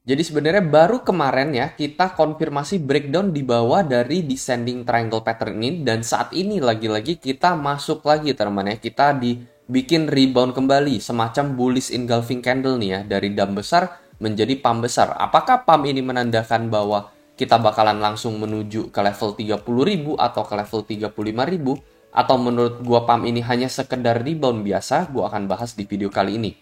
Jadi sebenarnya baru kemarin ya kita konfirmasi breakdown di bawah dari descending triangle pattern ini dan saat ini lagi-lagi kita masuk lagi teman ya. Kita dibikin rebound kembali semacam bullish engulfing candle nih ya dari dump besar menjadi pump besar. Apakah pump ini menandakan bahwa kita bakalan langsung menuju ke level 30.000 atau ke level 35.000 atau menurut gua pump ini hanya sekedar rebound biasa? Gua akan bahas di video kali ini.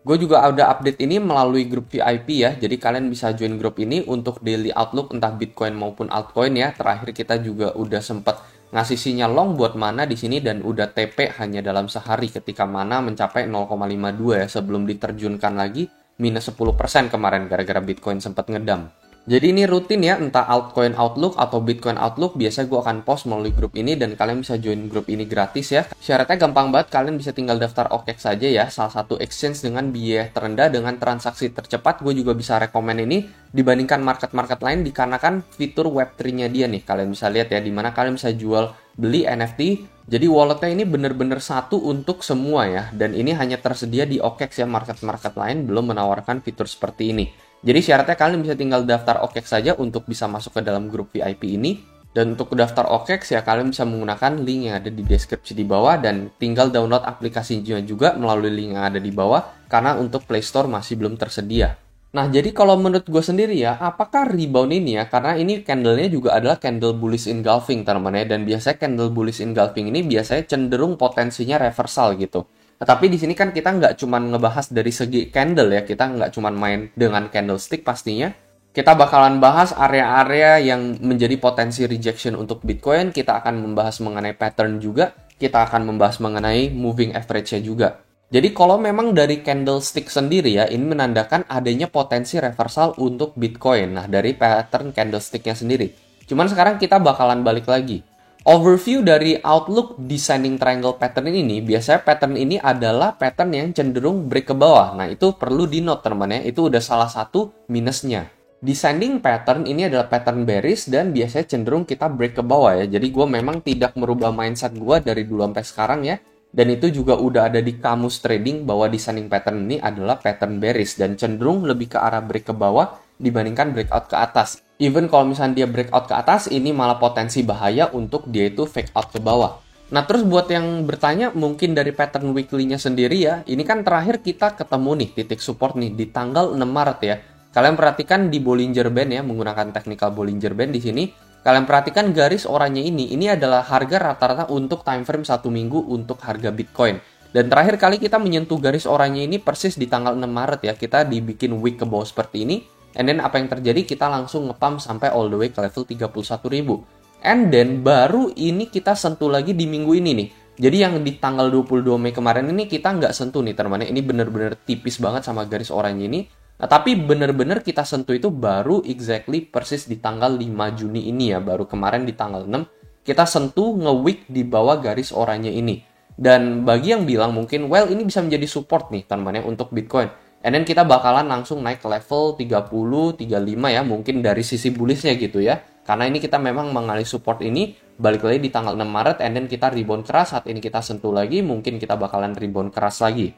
Gue juga ada update ini melalui grup VIP ya, jadi kalian bisa join grup ini untuk daily outlook entah Bitcoin maupun altcoin ya. Terakhir kita juga udah sempat ngasih sinyal long buat mana di sini dan udah TP hanya dalam sehari ketika mana mencapai 0,52 ya sebelum diterjunkan lagi minus 10% kemarin gara-gara Bitcoin sempat ngedam. Jadi ini rutin ya, entah altcoin outlook atau Bitcoin outlook, biasa gue akan post melalui grup ini dan kalian bisa join grup ini gratis ya. Syaratnya gampang banget, kalian bisa tinggal daftar OKEX saja ya, salah satu exchange dengan biaya terendah dengan transaksi tercepat. Gue juga bisa rekomen ini dibandingkan market-market lain dikarenakan fitur Web3-nya dia nih. Kalian bisa lihat ya, dimana kalian bisa jual beli NFT. Jadi walletnya ini bener-bener satu untuk semua ya, dan ini hanya tersedia di OKEX ya, market-market lain belum menawarkan fitur seperti ini. Jadi syaratnya kalian bisa tinggal daftar OKEX saja untuk bisa masuk ke dalam grup VIP ini. Dan untuk daftar OKEX ya kalian bisa menggunakan link yang ada di deskripsi di bawah dan tinggal download aplikasinya juga melalui link yang ada di bawah karena untuk Play Store masih belum tersedia. Nah, jadi kalau menurut gue sendiri ya, apakah rebound ini ya, karena ini candle-nya juga adalah candle bullish engulfing teman-teman ya, dan biasanya candle bullish engulfing ini biasanya cenderung potensinya reversal gitu. Tapi di sini kan kita nggak cuma ngebahas dari segi candle ya, kita nggak cuma main dengan candlestick pastinya. Kita bakalan bahas area-area yang menjadi potensi rejection untuk Bitcoin, kita akan membahas mengenai pattern juga, kita akan membahas mengenai moving average-nya juga. Jadi kalau memang dari candlestick sendiri ya, ini menandakan adanya potensi reversal untuk Bitcoin. Nah, dari pattern candlestick-nya sendiri. Cuman sekarang kita bakalan balik lagi. Overview dari Outlook Descending Triangle Pattern ini, biasanya pattern ini adalah pattern yang cenderung break ke bawah. Nah, itu perlu di-note teman ya, itu udah salah satu minusnya. Descending pattern ini adalah pattern bearish dan biasanya cenderung kita break ke bawah ya. Jadi gue memang tidak merubah mindset gue dari dulu sampai sekarang ya. Dan itu juga udah ada di kamus trading bahwa descending pattern ini adalah pattern bearish dan cenderung lebih ke arah break ke bawah dibandingkan breakout ke atas. Even kalau misalnya dia breakout ke atas, ini malah potensi bahaya untuk dia itu fake out ke bawah. Nah, terus buat yang bertanya mungkin dari pattern weekly-nya sendiri ya, ini kan terakhir kita ketemu nih titik support nih di tanggal 6 Maret ya. Kalian perhatikan di Bollinger Band ya, menggunakan technical Bollinger Band di sini. Kalian perhatikan garis oranye ini adalah harga rata-rata untuk time frame 1 minggu untuk harga Bitcoin. Dan terakhir kali kita menyentuh garis oranye ini persis di tanggal 6 Maret ya, kita dibikin wick ke bawah seperti ini. And then apa yang terjadi, kita langsung ngepump sampai all the way ke level 31.000. And then baru ini kita sentuh lagi di minggu ini nih. Jadi yang di tanggal 22 Mei kemarin ini kita nggak sentuh nih teman-teman. Ini bener-bener tipis banget sama garis oranye ini. Nah, tapi bener-bener kita sentuh itu baru exactly persis di tanggal 5 Juni ini ya. Baru kemarin di tanggal 6 kita sentuh nge-wick di bawah garis oranye ini. Dan bagi yang bilang mungkin, well ini bisa menjadi support nih teman-teman ya untuk Bitcoin. And then kita bakalan langsung naik ke level 30, 35 ya, mungkin dari sisi bullishnya gitu ya. Karena ini kita memang mengalih support ini, balik lagi di tanggal 6 Maret, and then kita rebound keras, saat ini kita sentuh lagi, mungkin kita bakalan rebound keras lagi.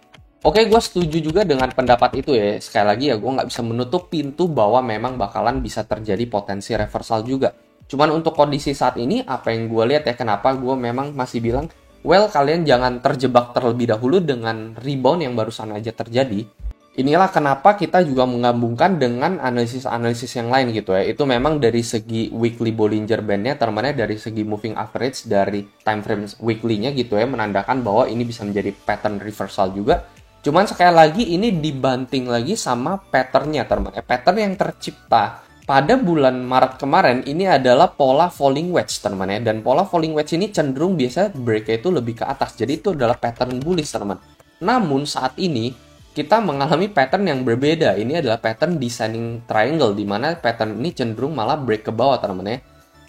Oke, gue setuju juga dengan pendapat itu ya. Sekali lagi ya, gue nggak bisa menutup pintu bahwa memang bakalan bisa terjadi potensi reversal juga. Cuman untuk kondisi saat ini, apa yang gue lihat ya, kenapa gue memang masih bilang, well kalian jangan terjebak terlebih dahulu dengan rebound yang barusan aja terjadi. Inilah kenapa kita juga menggabungkan dengan analisis-analisis yang lain gitu ya. Itu memang dari segi weekly Bollinger Band-nya, termanya dari segi moving average dari time frame weekly-nya gitu ya, menandakan bahwa ini bisa menjadi pattern reversal juga. Cuman sekali lagi ini dibanting lagi sama pattern-nya, pattern yang tercipta pada bulan Maret kemarin ini adalah pola falling wedge teman-teman ya. Dan pola falling wedge ini cenderung biasa break-nya itu lebih ke atas. Jadi itu adalah pattern bullish teman-teman. Namun saat ini kita mengalami pattern yang berbeda. Ini adalah pattern descending triangle, di mana pattern ini cenderung malah break ke bawah teman-teman ya.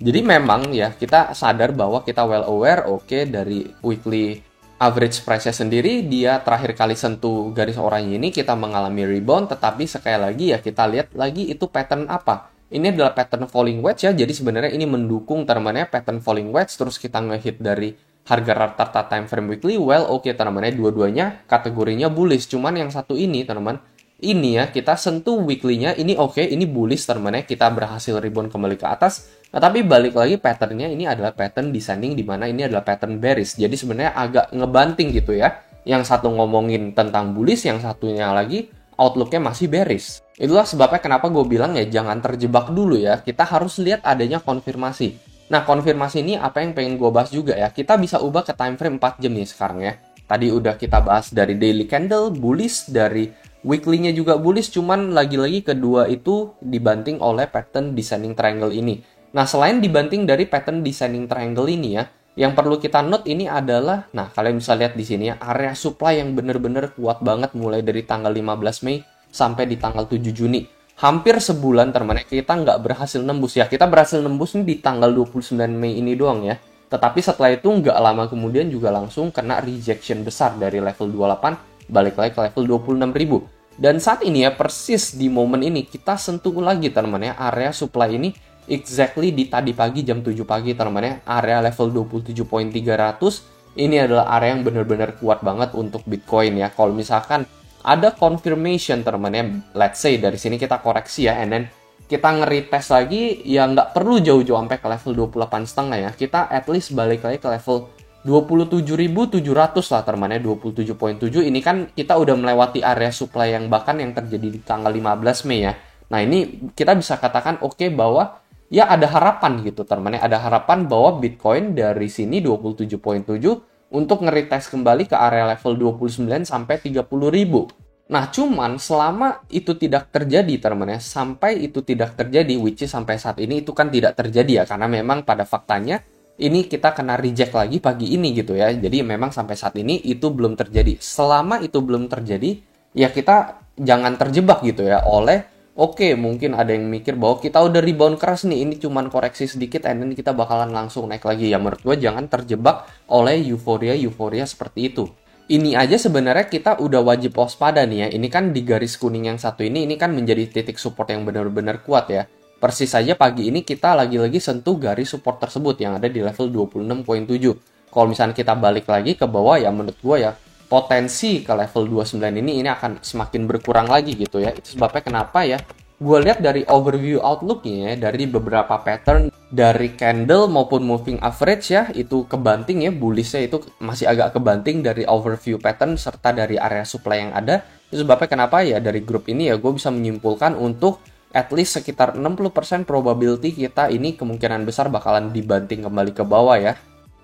Jadi memang ya kita sadar bahwa kita well aware, oke, dari weekly average price-nya sendiri, dia terakhir kali sentuh garis oranye ini kita mengalami rebound, tetapi sekali lagi ya kita lihat lagi itu pattern apa. Ini adalah pattern falling wedge ya, jadi sebenarnya ini mendukung teman-teman ya, pattern falling wedge, terus kita ngehit dari harga rata-rata time frame weekly, well oke teman-teman ya, dua-duanya kategorinya bullish. Cuman yang satu ini teman-teman, ini ya, kita sentuh weekly-nya, ini oke, ini bullish teman-teman ya, kita berhasil rebound kembali ke atas. Nah, tapi balik lagi pattern-nya ini adalah pattern descending, di mana ini adalah pattern bearish. Jadi sebenarnya agak ngebanting gitu ya. Yang satu ngomongin tentang bullish, yang satunya lagi outlook-nya masih bearish. Itulah sebabnya kenapa gue bilang ya jangan terjebak dulu ya. Kita harus lihat adanya konfirmasi. Nah, konfirmasi ini apa yang pengen gue bahas juga ya. Kita bisa ubah ke time frame 4 jam nih sekarang ya. Tadi udah kita bahas dari daily candle, bullish, dari weekly-nya juga bullish, cuman lagi-lagi kedua itu dibanting oleh pattern descending triangle ini. Nah, selain dibanting dari pattern descending triangle ini ya, yang perlu kita note ini adalah, nah kalian bisa lihat di sini ya, area supply yang bener-bener kuat banget mulai dari tanggal 15 Mei sampai di tanggal 7 Juni. Hampir sebulan teman-teman kita nggak berhasil nembus ya. Kita berhasil nembus nih di tanggal 29 Mei ini doang ya. Tetapi setelah itu nggak lama kemudian juga langsung kena rejection besar dari level 28 balik lagi ke level 26.000. Dan saat ini ya persis di momen ini kita sentuh lagi teman-teman ya area supply ini exactly di tadi pagi jam 7 pagi teman-teman ya, area level 27.300 ini adalah area yang benar-benar kuat banget untuk Bitcoin ya. Kalau misalkan ada confirmation teman-teman ya, let's say dari sini kita koreksi ya, and then kita nge-retest lagi ya nggak perlu jauh-jauh sampai ke level 28,5 ya, kita at least balik lagi ke level 27.700 lah teman-teman ya, 27.7 ini kan kita udah melewati area supply yang bahkan yang terjadi di tanggal 15 Mei ya. Nah ini kita bisa katakan oke bahwa ya ada harapan gitu teman-teman ya, ada harapan bahwa Bitcoin dari sini 27.7 untuk nge-retest kembali ke area level 29 sampai 30.000. Nah, cuman selama itu tidak terjadi teman-teman ya, sampai itu tidak terjadi, which is sampai saat ini itu kan tidak terjadi ya, karena memang pada faktanya ini kita kena reject lagi pagi ini gitu ya. Jadi memang sampai saat ini itu belum terjadi. Selama itu belum terjadi, ya kita jangan terjebak gitu ya oleh oke, mungkin ada yang mikir bahwa kita udah rebound keras nih, ini cuman koreksi sedikit, and then kita bakalan langsung naik lagi. Ya menurut gue jangan terjebak oleh euforia seperti itu. Ini aja sebenarnya kita udah wajib waspada nih ya. Ini kan di garis kuning yang satu ini kan menjadi titik support yang benar-benar kuat ya. Persis saja pagi ini kita lagi-lagi sentuh garis support tersebut yang ada di level 26.7. Kalau misalnya kita balik lagi ke bawah ya menurut gue ya, potensi ke level 29 ini akan semakin berkurang lagi gitu ya. Itu sebabnya kenapa ya gue lihat dari overview outlooknya ya, dari beberapa pattern dari candle maupun moving average ya, itu kebanting ya, bullishnya itu masih agak kebanting dari overview pattern serta dari area supply yang ada. Itu sebabnya kenapa ya dari grup ini ya gue bisa menyimpulkan untuk at least sekitar 60% probability kita ini kemungkinan besar bakalan dibanting kembali ke bawah ya.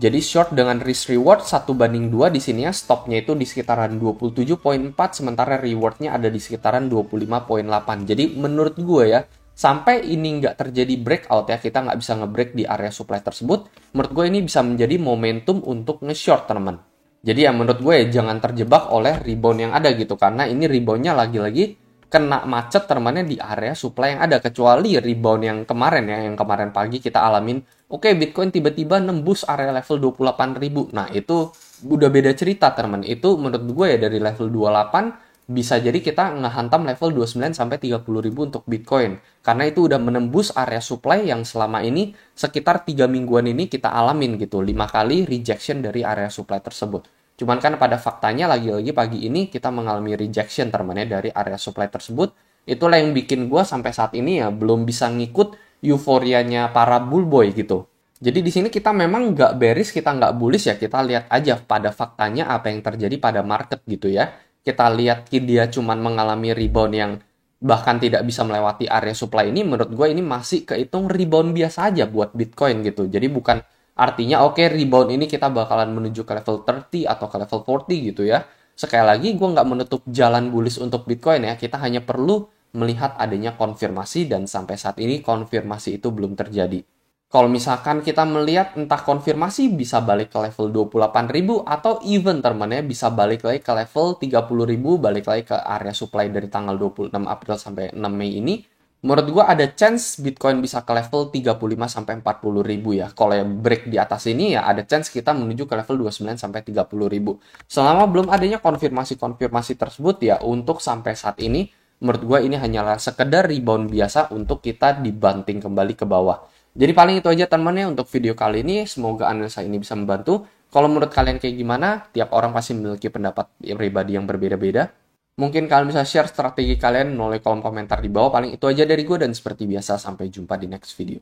Jadi short dengan risk reward 1:2 di sini ya, stopnya itu di sekitaran 27.4, sementara rewardnya ada di sekitaran 25.8. Jadi menurut gue ya, sampai ini nggak terjadi breakout ya, kita nggak bisa nge-break di area supply tersebut, menurut gue ini bisa menjadi momentum untuk nge-short teman. Jadi ya menurut gue ya, jangan terjebak oleh rebound yang ada gitu, karena ini reboundnya lagi-lagi kena macet temannya di area supply yang ada, kecuali rebound yang kemarin ya, yang kemarin pagi kita alamin. Oke, Bitcoin tiba-tiba nembus area level 28.000. Nah, itu udah beda cerita, teman. Itu menurut gue ya dari level 28 bisa jadi kita ngehantam level 29 sampai 30.000 untuk Bitcoin. Karena itu udah menembus area supply yang selama ini sekitar 3 mingguan ini kita alamin gitu. 5 kali rejection dari area supply tersebut. Cuman kan pada faktanya lagi-lagi pagi ini kita mengalami rejection teman-teman ya dari area supply tersebut. Itulah yang bikin gue sampai saat ini ya belum bisa ngikut euforianya para bullboy gitu. Jadi di sini kita memang nggak bearish, kita nggak bullish ya, kita lihat aja pada faktanya apa yang terjadi pada market gitu ya. Kita lihat dia cuman mengalami rebound yang bahkan tidak bisa melewati area supply ini, menurut gue ini masih kehitung rebound biasa aja buat Bitcoin gitu. Jadi bukan artinya oke, rebound ini kita bakalan menuju ke level 30 atau ke level 40 gitu ya. Sekali lagi gue nggak menutup jalan bullish untuk Bitcoin ya, kita hanya perlu melihat adanya konfirmasi dan sampai saat ini konfirmasi itu belum terjadi. Kalau misalkan kita melihat entah konfirmasi bisa balik ke level 28.000 atau even teman-teman ya bisa balik lagi ke level 30.000, balik lagi ke area supply dari tanggal 26 April sampai 6 Mei ini, menurut gua ada chance Bitcoin bisa ke level 35 sampai 40.000 ya. Kalau yang break di atas ini ya ada chance kita menuju ke level 29 sampai 30.000. Selama belum adanya konfirmasi-konfirmasi tersebut ya, untuk sampai saat ini menurut gue ini hanyalah sekedar rebound biasa untuk kita dibanting kembali ke bawah. Jadi paling itu aja teman-teman untuk video kali ini. Semoga analisa ini bisa membantu. Kalau menurut kalian kayak gimana? Tiap orang pasti memiliki pendapat pribadi yang berbeda-beda. Mungkin kalian bisa share strategi kalian melalui kolom komentar di bawah. Paling itu aja dari gue dan seperti biasa sampai jumpa di next video.